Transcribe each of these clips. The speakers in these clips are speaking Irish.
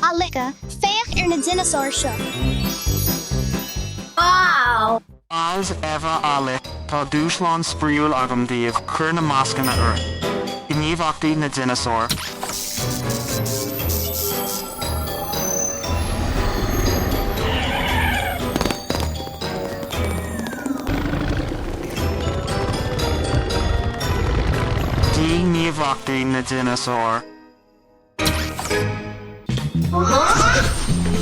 Alika, féach na dinosaur seo. Wow! As ever Alec, tá dúshlán spríúil agam díobh chuir na máscan na ur. Gníomhachtaí na dinosaur. Gníomhachtaí na dinosaur.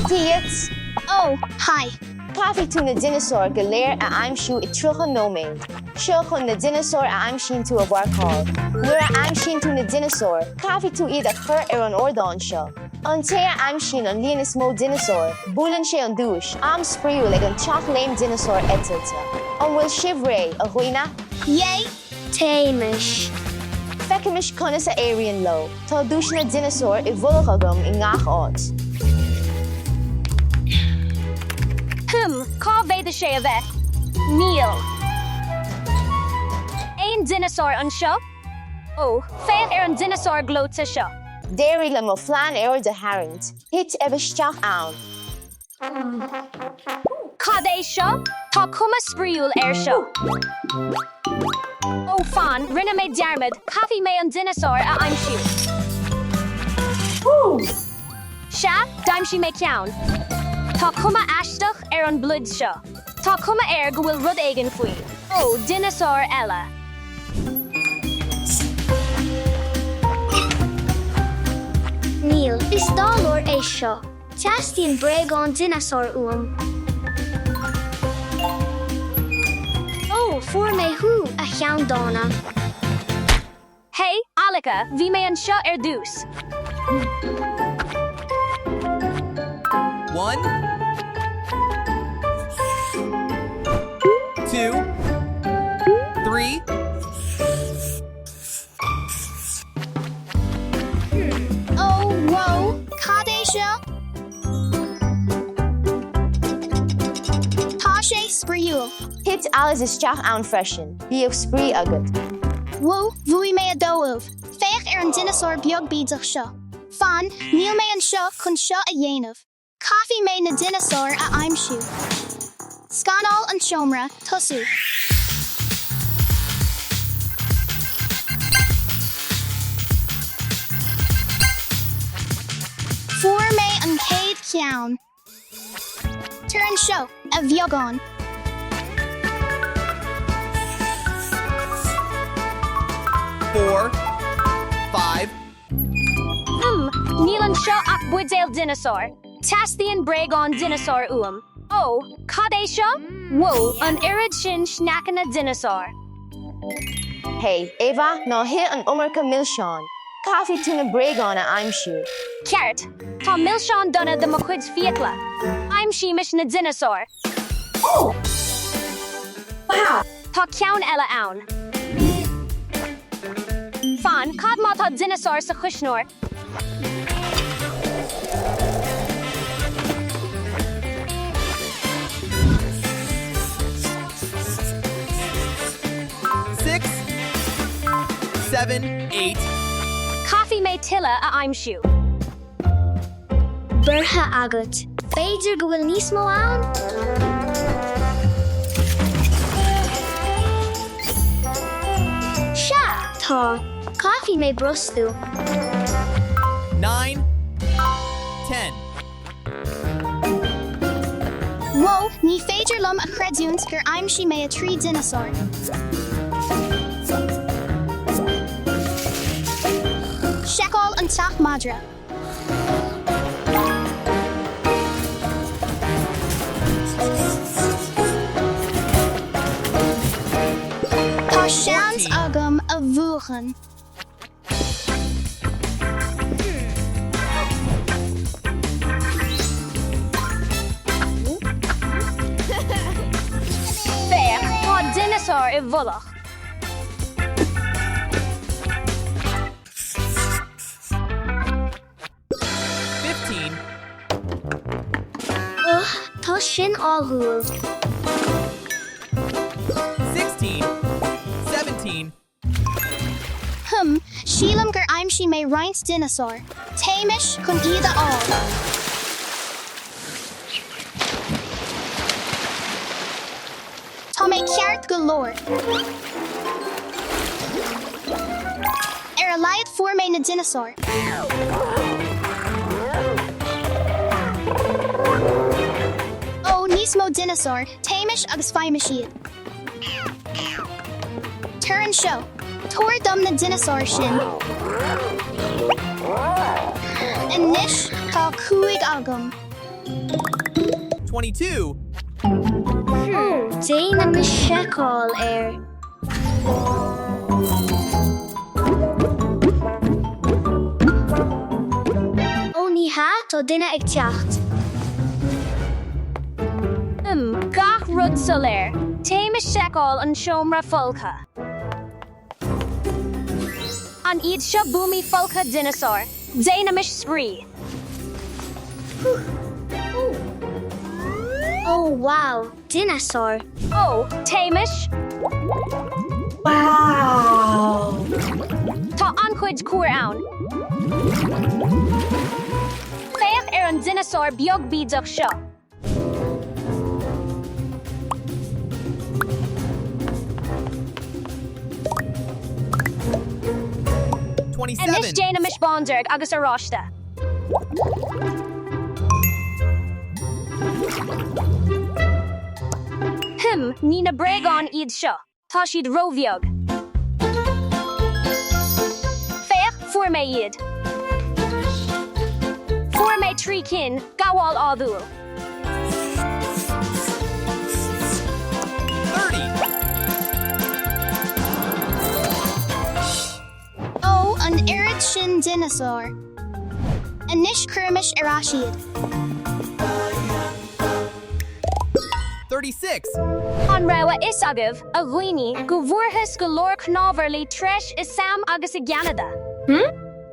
Tiets! Oh, hi. Coffee to na dinosaur galéir a aimsú I trocha nóméid. Seo chun na dinosaur a aimsín tú a bharcáil. Nuair a aimsín tú na dinosaur, coffee tú iad a chur ar an ordáin seo. An té a aimsín an líon is mó dinosaur, búlann sé an dúis, am spríú le an teach léim dinosaur eitilte. An bhfuil sibh ré a chuoine? Yay, téimis. Feiceimiis conas a éiríonn lo, tá dúis na dinosaur I bhulach agam I ngach áit. Cá bhéidir sé a bheith. Níl. Aon dinosaur an seo? Ó, féach ar an dinosaur glóta seo. Déirí le mo phlean éir de hairint, hit ebisteach ann. Cad é seo? Tá cuma spríúil ar seo. Ó fan, rinne mé dearmid, caithfí mé an dinosaur a aimsiú. Sia, daimsí mé ceann. Tá cuma aisteach ar an blood seo. Tá cuma air go bhfuil rud éigean faoi. Ó, dinosaur eile. Níl, is dálór é seo. Teastíonn breagán dinosaur uam. Ó, fuair mé thú a cheann dána. Hey, Alika, bhí mé an seo ar dús. 1, 2, 3. Oh, whoa, cad é seo? Tá sé spríúil. Hit alles isteach ann freisin, bíodh sprí agad. Whoa, bhuaigh mé a dóibh. Féach ar an dinosaur beag bídeach seo. Fan, níl mé an seo chun seo a dhéanamh. Caithfí mé na dinosaur a aimsiú. Scanál an seomra, tosú. Fuair mé an céad ceann. Tar an seo a bheagán. Four, 5. Níl an seo ach buidéal dinosaur. Tastíonn breagán dinosaur uam. Ó, cad é seo? Whoa, an irid sin sneacanna dinosaur. Hey, Eva, ná hit an umarca milseán. Coffee tú na breagán a aimsiú. Ceart, tá milseán donna de mo chuid fiacla. Aimsímis na dinosaur. Oh! Wow! Tá ceann eile ann. Fan, cad má tá dinosaur sa chuisnóir. Six, 7, 8. Caithfí mé tuile a aimsiú. Burtha agat. Féidir go bhfuil níos mó ann? Sia, tá. Caithfí mé brostú. 9, 10. Whoa, ní féidir lom a chreidúnt gur aimsí mé a trí dinosaur. Seacáil an teach madra. Tá seans agam a bhuachan. Féach, tá dinosaur I bhulach. Tá sin áthúil. 16, 17. Sílam gur aimsí aimsí mé roinnt dinosaur. Taimish chun iad a all. Tá mé ceart go leor. A laiad fuair mé na dinosaur. Ó, níos mó dinosaur, taimish agus feimish iad. Tuireann seo, tóir dom na dinosaur sin. Anois tá cúig agam. 22. Déana na seacáil Ní hat ó duine ag teacht. Gach rud soléir. Taimish seacáil an seomra folca. An iad seo búmi folca dinosaur. Déanamish sprí. Oh, wow. Dinosaur. Oh, taimish. Wow. Tá ancuid cuair ann. Féach ar an dinosaur beag bídeach seo. Anois déanamish bonderg agus aráiste. Ní na breagán iad seo. Tá siad roimheag. Féach fuair mé iad. Fuair mé trí cin, gabháil áúil. 30. Ó, an irid sin dinosaur. Anois cuirmish arasiad. 36. An raibh is agah a ghuiní go bhuarthas go leor cnábharlaí treis is sam agus i Gceanada.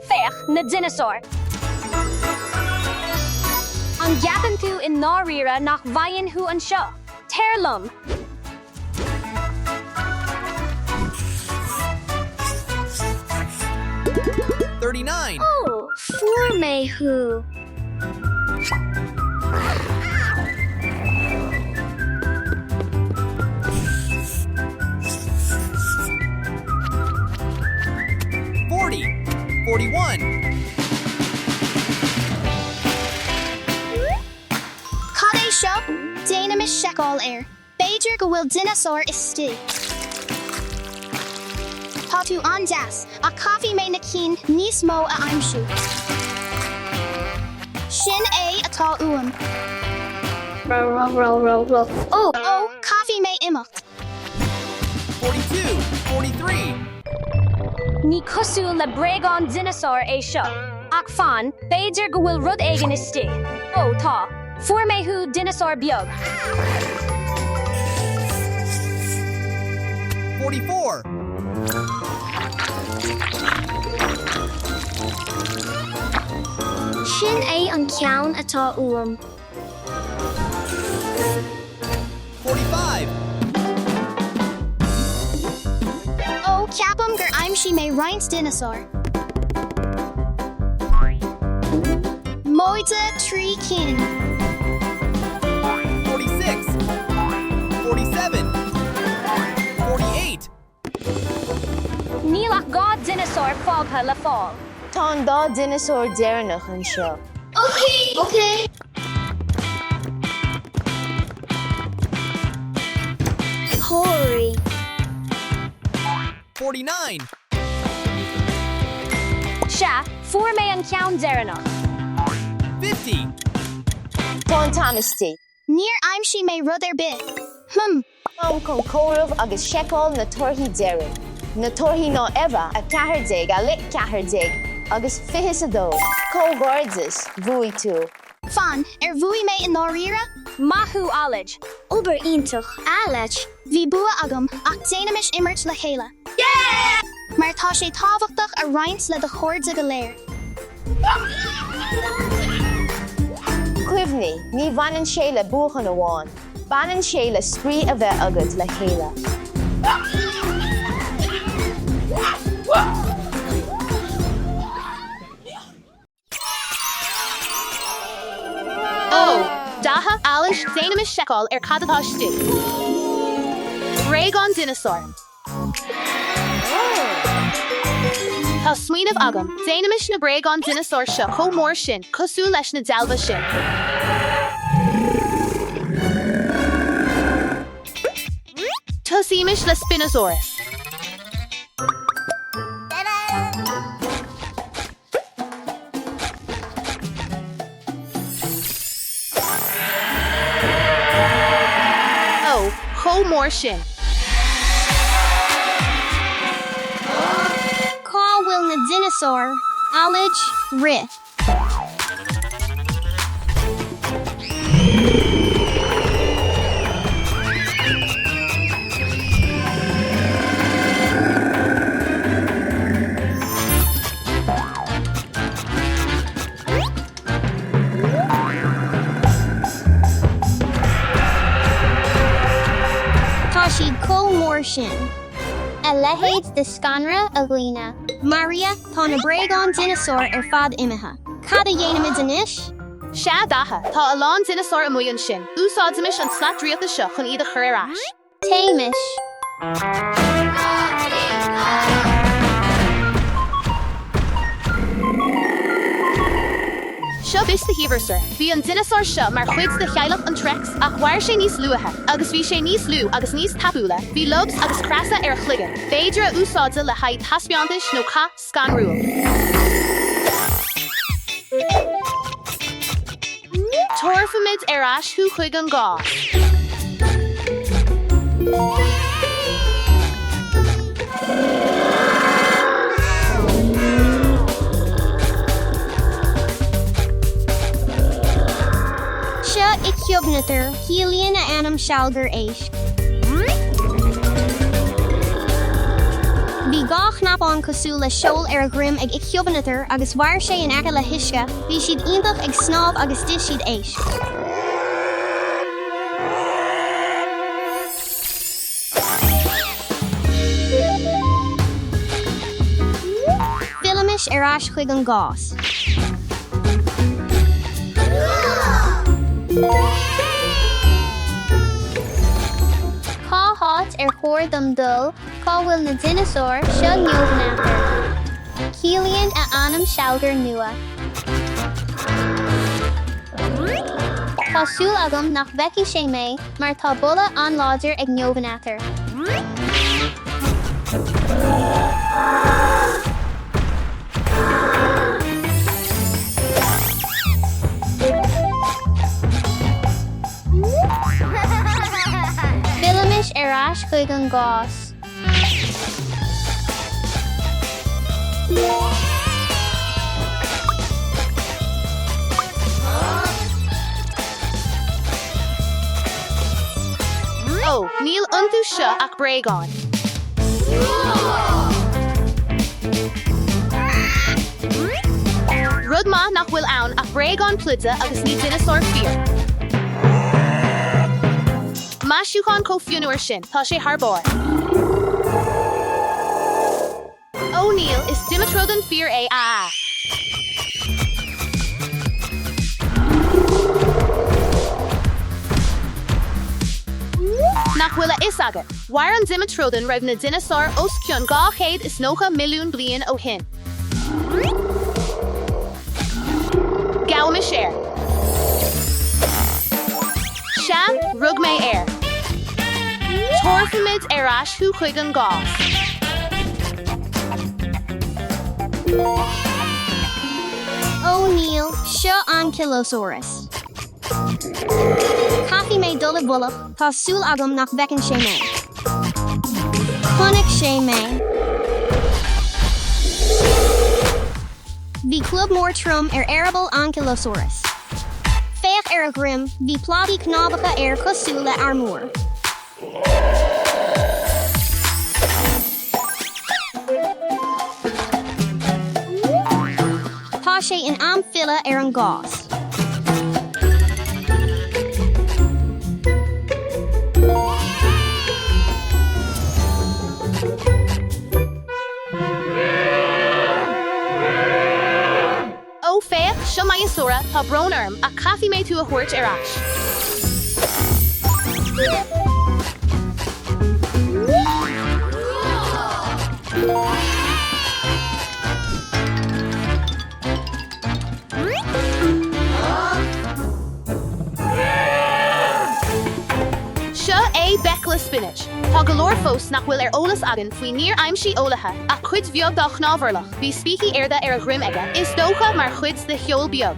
Féach na dinosaur. An gapan tú in náríra nach bhain thu an seo. Teirlum. $39. Oh, fuair mé thu. $41. Cad é seo, déanamish seacáil air. Beidir go bhfuil dinosaur is stí. Tá tú an deas, a caithfí mé na cín níos mó a aimsiú. Sin é atá uam. Oh, Ó, caithfí mé imeacht. 42. 43. ní cosúil le breagán dinosaur é seo. Ach fan, beidir go bhfuil rud éigean is tí. Ó, tá. Fuair mé thu dinosaur beag. 44. Sin é an ceann atá uam. 45. Ó, ceapam gur aimsí mé roinnt dinosaur. Móide trí cin. 46. 47. 48. Nílach gá dinosaur fágtha le fáil. Tá an dá dinosaur déarnach an seo. Okay. Hóirí. 49. Se, fuair mé an ceann deireanach. 50. Tá an tamistí. Níor aimsí mé rud ar bith. Am chun córamh agus seicáil na torthaí deirean. Na torthaí ná eva a 40 a lit 40 agus 22. Cógordas, bhuaí tú. Fan, ar bhuaí mé in náríra? Mathú alid. Ober iontoch, alech. Bhí bua agam, ach déanamish immert le chéile. Yeah! Mar tá sé tábhachtach a roinnt le de chóirde go léir. Cuimhní, ní bhanan sé le buachan amháin. Banan sé le sprí a bheith agad le chéile. Daha Alish Danamis Shekel Kadatash Stu. Bragon Dinosaur. Tá smuoinmh agam, Danamis na Bragon Dinosaur seo có mór sin, cosú leis na dalba sin. Tosimish le Spinosaurus. Oh, có mór sin. Cá bhfuil na dinosaur, alid, ri. Tá siad có mór sin. A lehéid de scanra a glína. Maria, tá na Bragon dinosaur fad imethe. Cad a dhéanamid inis? Sha Daha, tá alán dinosaur a muon sin. Úsáidimish an slat dríochta seo chun iad a chur ar ais. Téimish. Seo bis de híversir. Bhí an dinosaur seo mar chuid de cheilech an trex ach bhair sé níos luathe, agus bhí sé níos lú agus níos tapúla, bhí lobs agus crasa ar chligan. Féidir a úsáidsa le haid taspiantais nó cá scanrúil. Torfamid ar ais thu chuig an gás. Seo I ciobnatar, Cílíonn a anam sealgar éis. Bhí gá chnapán cosú le seol ar a grim ag ciobnatar agus bhair sé in aice le hisce, bhí siad iontach ag snáb agus dis siad éis. Filamish ar ais chuig an gás. Cá háit ar chóir dom dul, cá bhfuil na dinosaur seo neomhnatar. Cílíonn a anam sealgar nua. Tásúil agam nach bheici sé mé, mar tá bula an láidir ag neomhnatar. Filamish ar ais chuig an gás. Oh, níl iontu seo ach Bragon. Rud ma nach bhfuil ann ach Bragon plúta agus ní dinosaur fear. Masúchan có fiúnúir sin, tá sé harbór. O'Neill is Dimetrodon fear a. Nach bhfuil is agat, War an Dimetrodon raibh na dinosaur os cion 200 milliún bliain ó hin. Gaumish air. Sha, rug mé air. Torfamid ar ais thu chuig an gás. O'Neill, seo Ankylosaurus. Caithfí mé dul bula, tá súil agam nach bhecinn sé mé. Chonaic sé mé. Bhí club mór trom ar arable Ankylosaurus. Féach ar a grim, bhí pládaí cnábacha ar cosú le armúr. Tá sé in am fila ar an gás. Ó féach seo Trichomaiosora tá brón orm a caithfí mé tú a thuirt ar ais. Seo é becla spinach. Tá go leor fós nach bhfuil ar ólas agan faoi níor aimsí ólathe a chuid bheag dá chnámharlach. Bhí spici airde ar a ghrim aige. Is dócha mar chuid de cheol beag.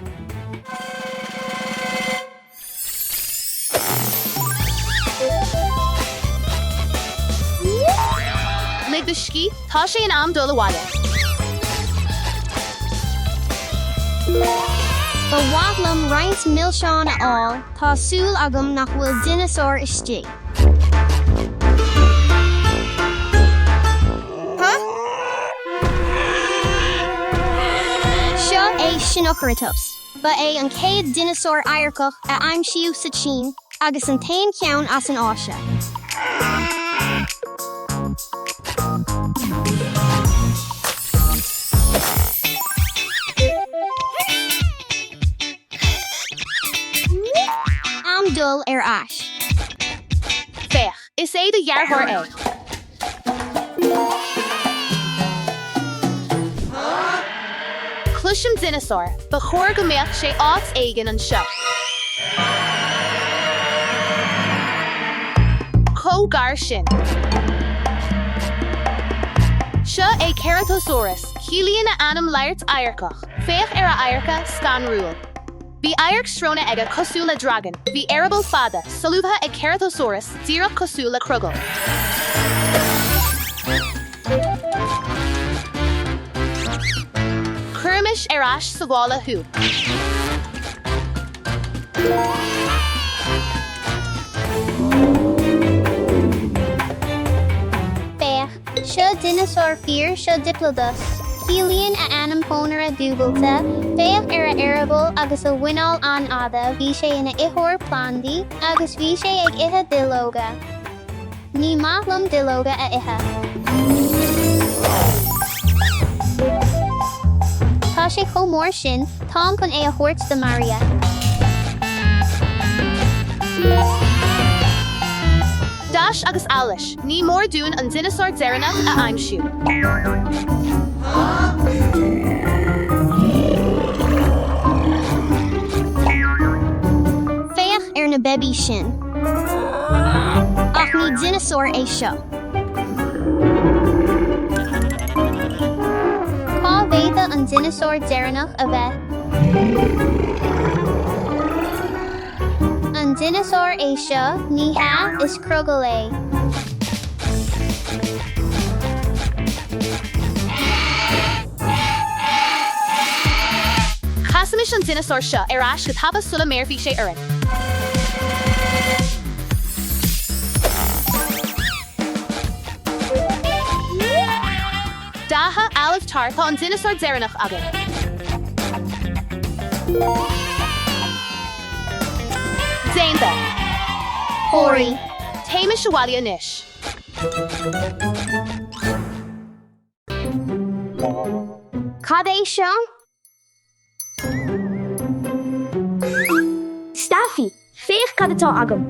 Lig de ski, tá sé an am dul aháile. Ba wadlam riint milseán all, tá súl agam nach bhfuil dinosaur istí. Seo é Shinocceratops, ba é an céad dinosaur aircach a aimsiú sa Chín, agus an tain ceann as an áise. Dul ar ais. Fech, is é de dhearthóir é. Cluisiim dinosaur, ba chóir go mbeadh sé áit éigean an seo. Cógar sin. Seo é Ceratosaurus, cílíonn a anam leirt aircach, fech ar a airca scanrúil. Bhí airc sróna aige cosú le dragon, bhí arable fada, solúbtha ag Ceratosaurus, díreach cosú le crugol. Curmish ar ais sa bhála thu. Bech, seo dinosaur fear seo Diplodocus. Cílíonn a anam pónar a dúbalta, féach ar a arable agus a winál an ada, bhí sé ina ihor plandaí, agus bhí sé ag ithe dilóga. Ní maithlam dilóga a ithe. Tá sé chomór sin, tám chun é a thuirt de Maria. Dash agus Alish, ní mór dún an dinosaur deireanach a aimsiú. Féach ar na bebí sin. Ach ní dinosaur é seo. Cá bhéada an dinosaur deireanach a bheith. An dinosaur é seo, ní ha is crugol é. Chasamis an dinosaur seo ar ais go tapa sula méarbhí sé uirinn. Datha alamh tartha an dinosaur deireanach agan. Déanta. Hóirí. Téimish Shawalia Nish. Cad é seo? Staffy, féach cad atá agam.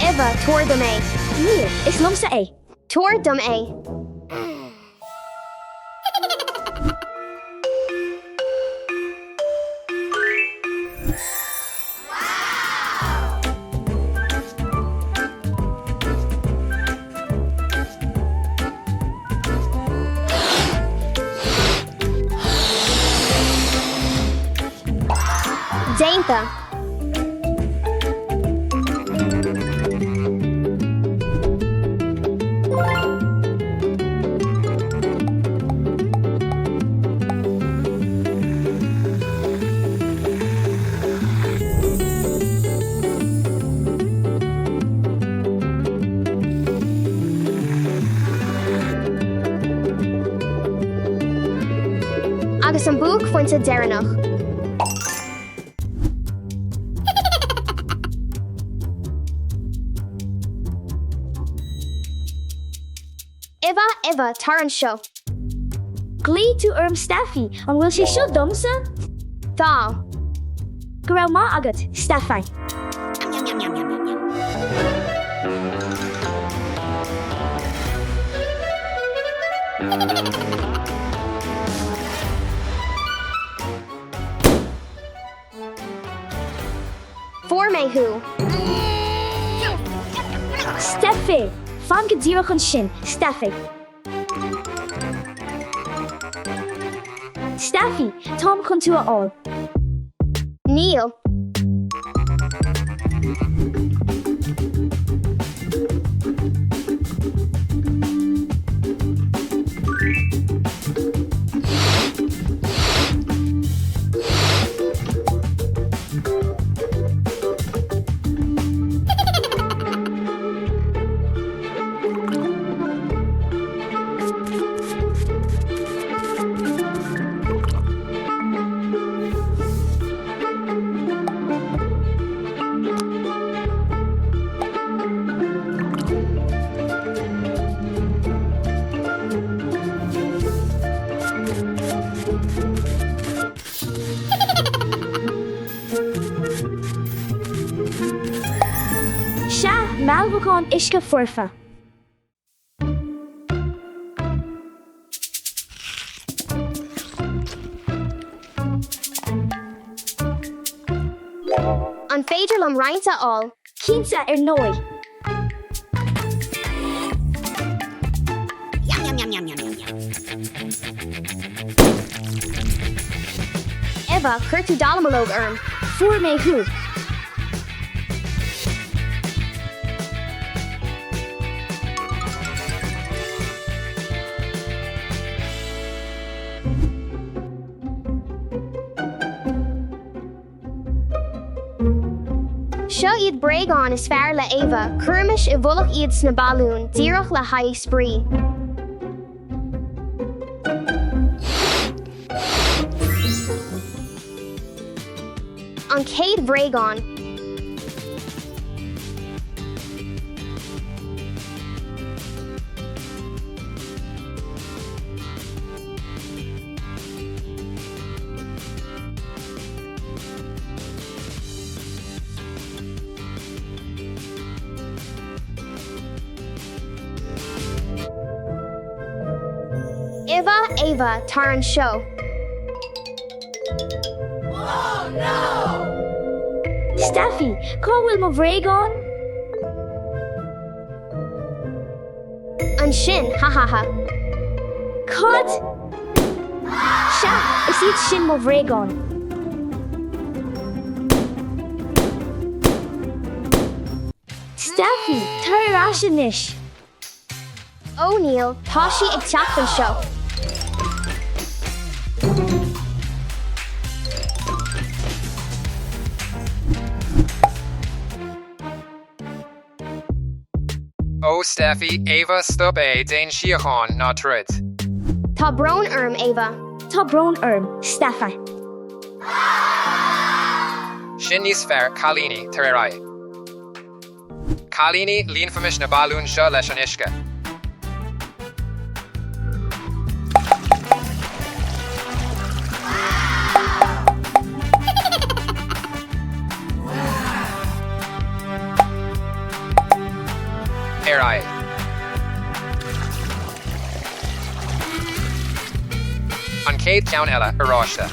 Eva, tuair dom é. Níl, is lumsa é. Tuair dom é. Déanta. Agus an búc fointe deireanach. Eva, tar an seo. Glí tú Steffi, an bhfuil sé seo domsa? Tá. Go raibh má agat, Steffi. For me who? Steffi, fan go díreach an sin, Steffi. Steffi, Tom chun tú all. Neil. Malbhán isce forfa. An féidir lom rainte all. Cínta nói. Eva, chuir tú dalamológ Fuair mé thu. Seo iad breagán is fearr le Eva, chuirmis I bhulach iad sna balún, díreach le haigh sprí. An céad breagán. Eva, tar an show. Oh no! Steffi, cá bhfuil mo bhréagán? An sin, ha ha ha. Cad? Sha, is iad sin mo bhréagán. Steffi, tar ar asin ish. Oh Neil, tá sí ag teach an seo. Oh Steffi, Eva stop déan siocháin ná trid. Tá brón Eva. Tá brón Steffi. Sin níos fearr Chalíní tar ar aghaidh. Chalíní líon famis na balún seo leis an uisce. Ar aghaidh. An céad ceann eile aráiste.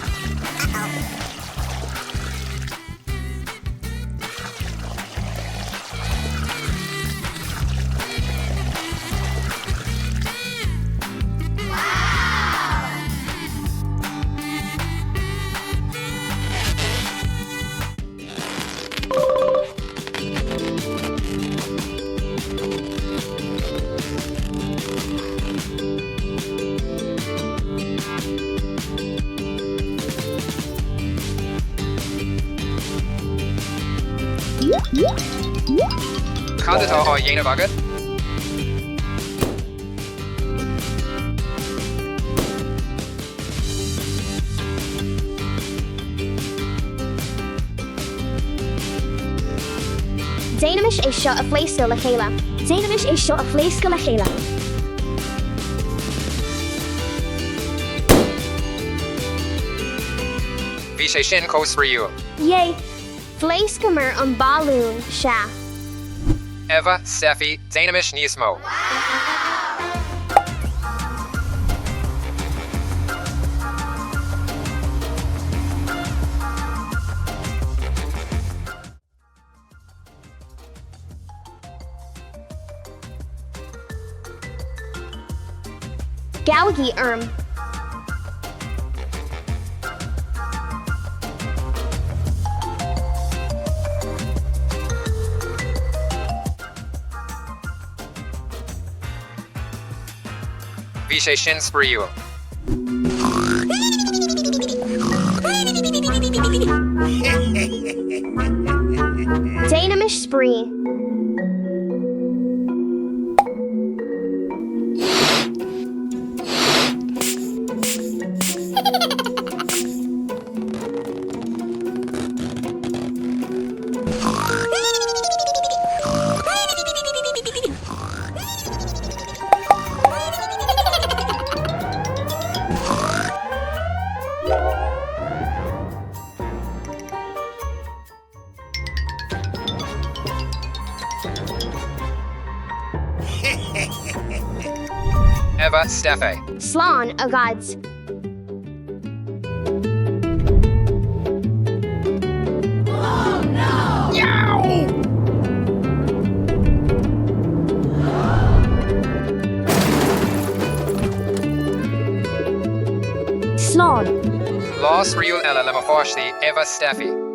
Cad atá á dhéanamh agad? Déanais é seo a phléascáil le chéile. Déanais é seo a phléascáil le chéile. Bhí sé sin cós friú. Yay. Fleiscamer an balún se. Eva, Steffi, Danamis níos mó. Galgi Bhí sé sin spríú. Dynamish spree. Eva, Steffi. Slán a gods. Slán. Lá spríúil eile le mo fáistí Eva, Steffi.